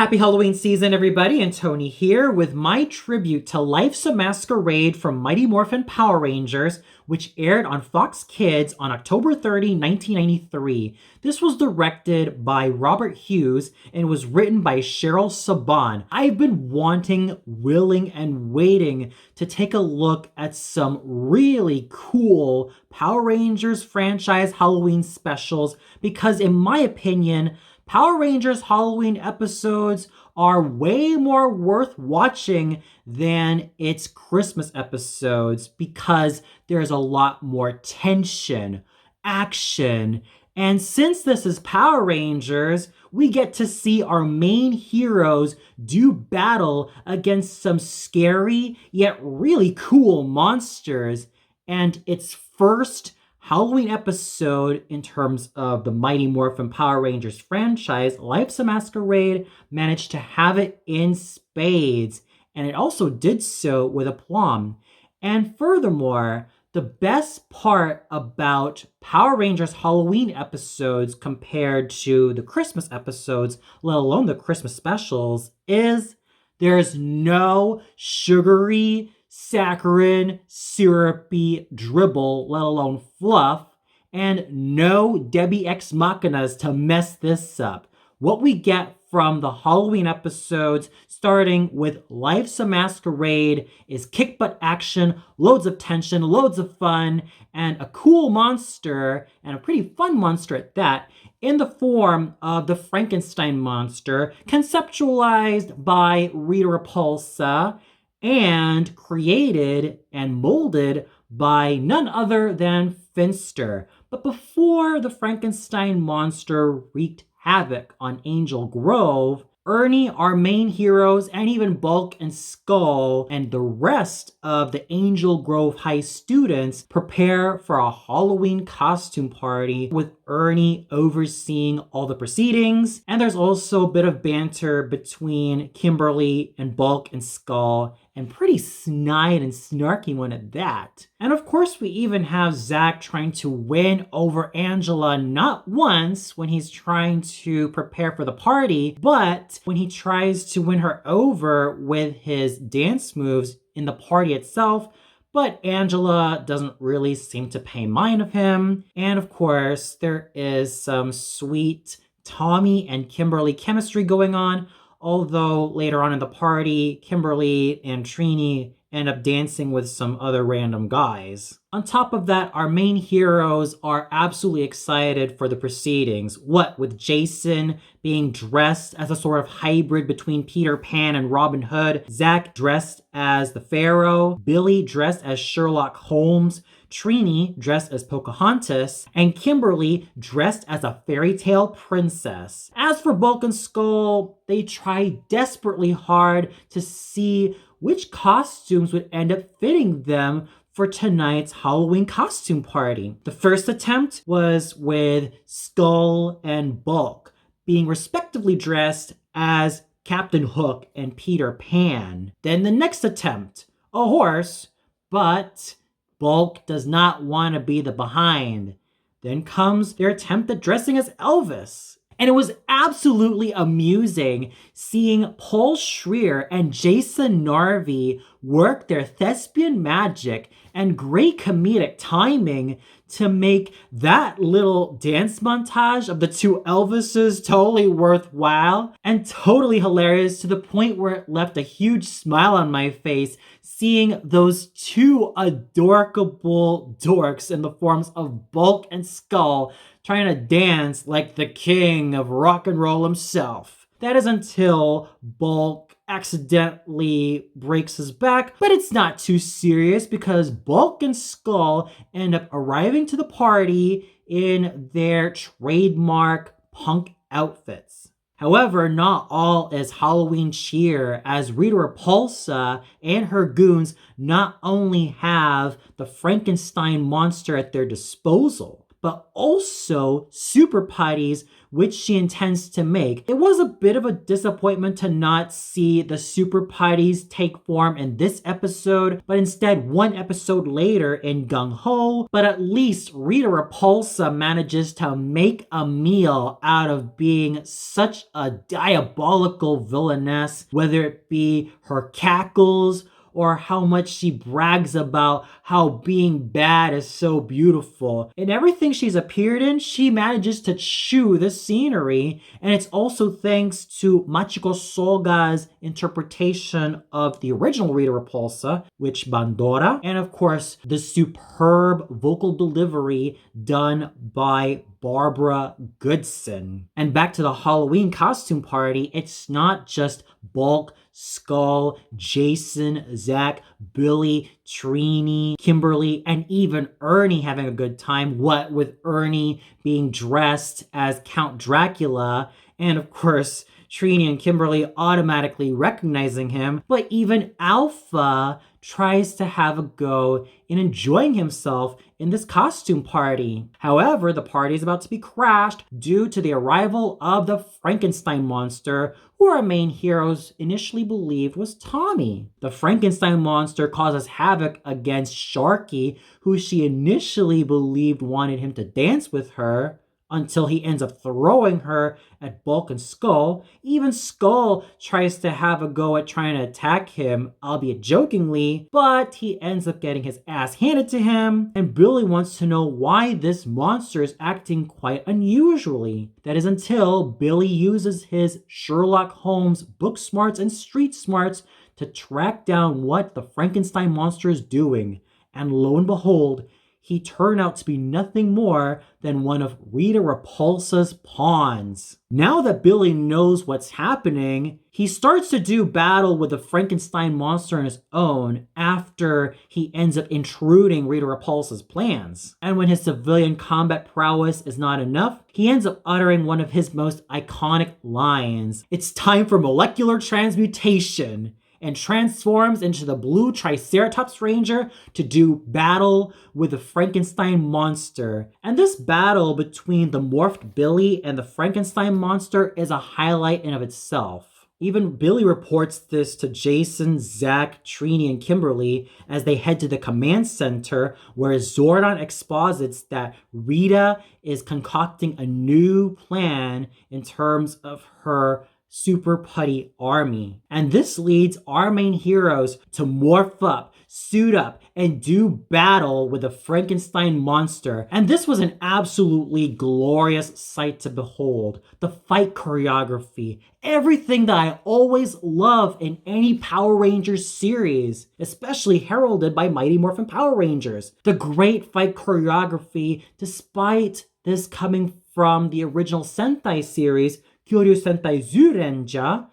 Happy Halloween season, everybody, and Tony here with my tribute to Life's a Masquerade from Mighty Morphin Power Rangers, which aired on Fox Kids on October 30, 1993. This was directed by Robert Hughes and was written by Cheryl Saban. I've been wanting, willing, and waiting to take a look at some really cool Power Rangers franchise Halloween specials because, in my opinion, Power Rangers Halloween episodes are way more worth watching than its Christmas episodes because there's a lot more tension, action, and since this is Power Rangers, we get to see our main heroes do battle against some scary yet really cool monsters, and its first Halloween episode in terms of the Mighty Morphin Power Rangers franchise, Life's a Masquerade managed to have it in spades, and it also did so with aplomb. And furthermore, the best part about Power Rangers Halloween episodes compared to the Christmas episodes, let alone the Christmas specials, is there's no sugary, saccharine, syrupy dribble, let alone fluff, and no Debbie Ex Machinas to mess this up. What we get from the Halloween episodes, starting with Life's a Masquerade, is kick butt action, loads of tension, loads of fun, and a cool monster, and a pretty fun monster at that, in the form of the Frankenstein monster, conceptualized by Rita Repulsa, and created and molded by none other than Finster. But before the Frankenstein monster wreaked havoc on Angel Grove, Ernie, our main heroes, and even Bulk and Skull, and the rest of the Angel Grove High students prepare for a Halloween costume party with Ernie overseeing all the proceedings. And there's also a bit of banter between Kimberly and Bulk and Skull, and pretty snide and snarky one at that. And of course, we even have Zach trying to win over Angela not once when he's trying to prepare for the party, but when he tries to win her over with his dance moves in the party itself. But Angela doesn't really seem to pay mind of him. And of course, there is some sweet Tommy and Kimberly chemistry going on, although later on in the party, Kimberly and Trini end up dancing with some other random guys. On top of that, our main heroes are absolutely excited for the proceedings. What with Jason being dressed as a sort of hybrid between Peter Pan and Robin Hood, Zach dressed as the Pharaoh, Billy dressed as Sherlock Holmes, Trini dressed as Pocahontas, and Kimberly dressed as a fairy tale princess. As for Bulk and Skull, they try desperately hard to see which costumes would end up fitting them for tonight's Halloween costume party. The first attempt was with Skull and Bulk being respectively dressed as Captain Hook and Peter Pan. Then the next attempt, a horse, but Bulk does not want to be the behind. Then comes their attempt at dressing as Elvis. And it was absolutely amusing seeing Paul Schreer and Jason Narvi work their thespian magic and great comedic timing to make that little dance montage of the two Elvises totally worthwhile and totally hilarious, to the point where it left a huge smile on my face seeing those two adorable dorks in the forms of Bulk and Skull trying to dance like the king of rock and roll himself. That is until Bulk accidentally breaks his back, but it's not too serious because Bulk and Skull end up arriving to the party in their trademark punk outfits. However, not all is Halloween cheer, as Rita Repulsa and her goons not only have the Frankenstein monster at their disposal, but also super putties, which she intends to make. It was a bit of a disappointment to not see the super putties take form in this episode, but instead one episode later in Gung Ho. But at least Rita Repulsa manages to make a meal out of being such a diabolical villainess, whether it be her cackles or how much she brags about how being bad is so beautiful. In everything she's appeared in, she manages to chew the scenery, and it's also thanks to Machiko Soga's interpretation of the original Rita Repulsa, Witch Bandora, and of course, the superb vocal delivery done by Barbara Goodson. And back to the Halloween costume party, it's not just Bulk, Skull, Jason, Zach, Billy, Trini, Kimberly, and even Ernie having a good time. What with Ernie being dressed as Count Dracula, and of course, Trini and Kimberly automatically recognizing him, but even Alpha tries to have a go in enjoying himself in this costume party. However, the party is about to be crashed due to the arrival of the Frankenstein monster, who our main heroes initially believed was Tommy. The Frankenstein monster causes havoc against Sharky, who she initially believed wanted him to dance with her, until he ends up throwing her at Bulk and Skull. Even Skull tries to have a go at trying to attack him, albeit jokingly, but he ends up getting his ass handed to him, and Billy wants to know why this monster is acting quite unusually. That is until Billy uses his Sherlock Holmes book smarts and street smarts to track down what the Frankenstein monster is doing, and lo and behold, he turned out to be nothing more than one of Rita Repulsa's pawns. Now that Billy knows what's happening, he starts to do battle with the Frankenstein monster on his own after he ends up intruding Rita Repulsa's plans. And when his civilian combat prowess is not enough, he ends up uttering one of his most iconic lines. "It's time for molecular transmutation," and transforms into the blue Triceratops Ranger to do battle with the Frankenstein monster. And this battle between the morphed Billy and the Frankenstein monster is a highlight in of itself. Even Billy reports this to Jason, Zach, Trini, and Kimberly as they head to the command center, where Zordon exposits that Rita is concocting a new plan in terms of her super putty army. And this leads our main heroes to morph up, suit up, and do battle with the Frankenstein monster. And this was an absolutely glorious sight to behold. The fight choreography, everything that I always love in any Power Rangers series, especially heralded by Mighty Morphin Power Rangers. The great fight choreography, despite this coming from the original Sentai series, Kyoryu Sentai Zyurenja,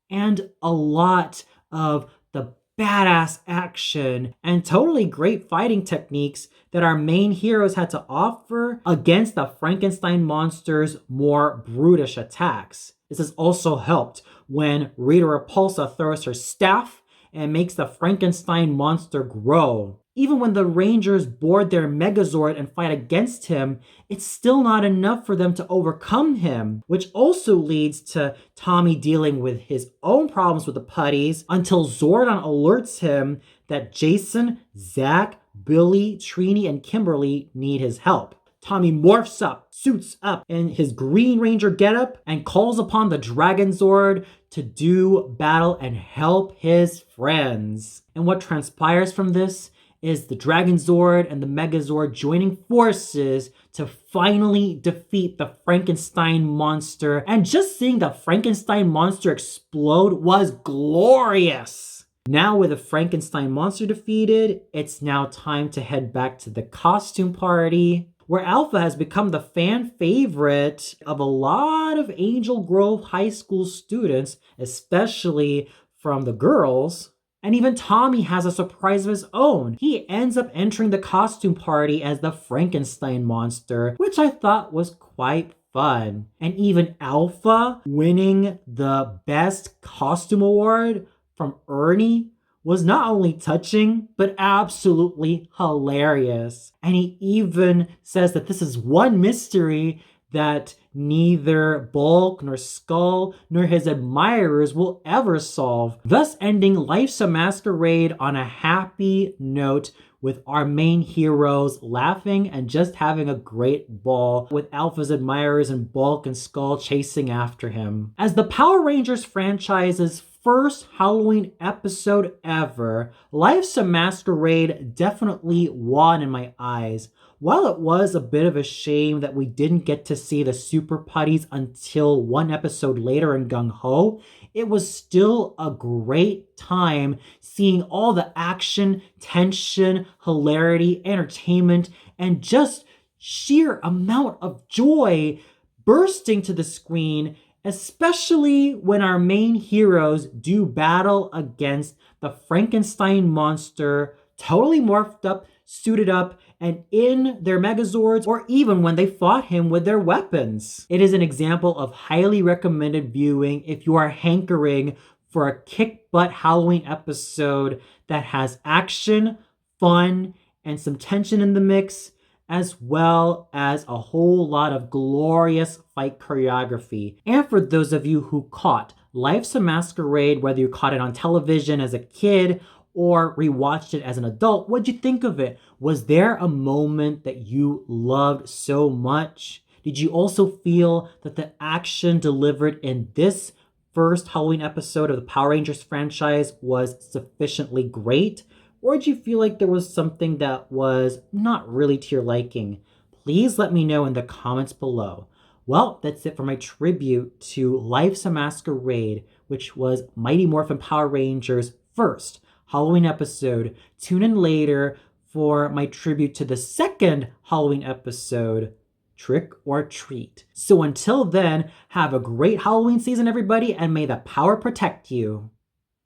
and a lot of the badass action and totally great fighting techniques that our main heroes had to offer against the Frankenstein monster's more brutish attacks. This is also helped when Rita Repulsa throws her staff and makes the Frankenstein monster grow. Even when the Rangers board their Megazord and fight against him, it's still not enough for them to overcome him, which also leads to Tommy dealing with his own problems with the putties until Zordon alerts him that Jason, Zach, Billy, Trini, and Kimberly need his help. Tommy morphs up, suits up in his Green Ranger getup, and calls upon the Dragon Zord to do battle and help his friends. And what transpires from this is the Dragon Zord and the Megazord joining forces to finally defeat the Frankenstein monster. And just seeing the Frankenstein monster explode was glorious. Now with the Frankenstein monster defeated, it's now time to head back to the costume party, where Alpha has become the fan favorite of a lot of Angel Grove High School students, especially from the girls. And even Tommy has a surprise of his own. He ends up entering the costume party as the Frankenstein monster, which I thought was quite fun. And even Alpha winning the best costume award from Ernie was not only touching, but absolutely hilarious. And he even says that this is one mystery that neither Bulk nor Skull nor his admirers will ever solve, thus ending Life's a Masquerade on a happy note with our main heroes laughing and just having a great ball with Alpha's admirers and Bulk and Skull chasing after him. As the Power Rangers franchise's first Halloween episode ever, Life's a Masquerade definitely won in my eyes. While it was a bit of a shame that we didn't get to see the Super Putties until one episode later in Gung Ho, it was still a great time seeing all the action, tension, hilarity, entertainment, and just sheer amount of joy bursting to the screen, especially when our main heroes do battle against the Frankenstein monster, totally morphed up, suited up, and in their Megazords, or even when they fought him with their weapons. It is an example of highly recommended viewing if you are hankering for a kick-butt Halloween episode that has action, fun, and some tension in the mix, as well as a whole lot of glorious fight choreography. And for those of you who caught Life's a Masquerade, whether you caught it on television as a kid or rewatched it as an adult, what'd you think of it? Was there a moment that you loved so much? Did you also feel that the action delivered in this first Halloween episode of the Power Rangers franchise was sufficiently great? Or did you feel like there was something that was not really to your liking? Please let me know in the comments below. Well, that's it for my tribute to Life's a Masquerade, which was Mighty Morphin Power Rangers' first Halloween episode. Tune in later for my tribute to the second Halloween episode, Trick or Treat. So until then, have a great Halloween season, everybody, and may the power protect you.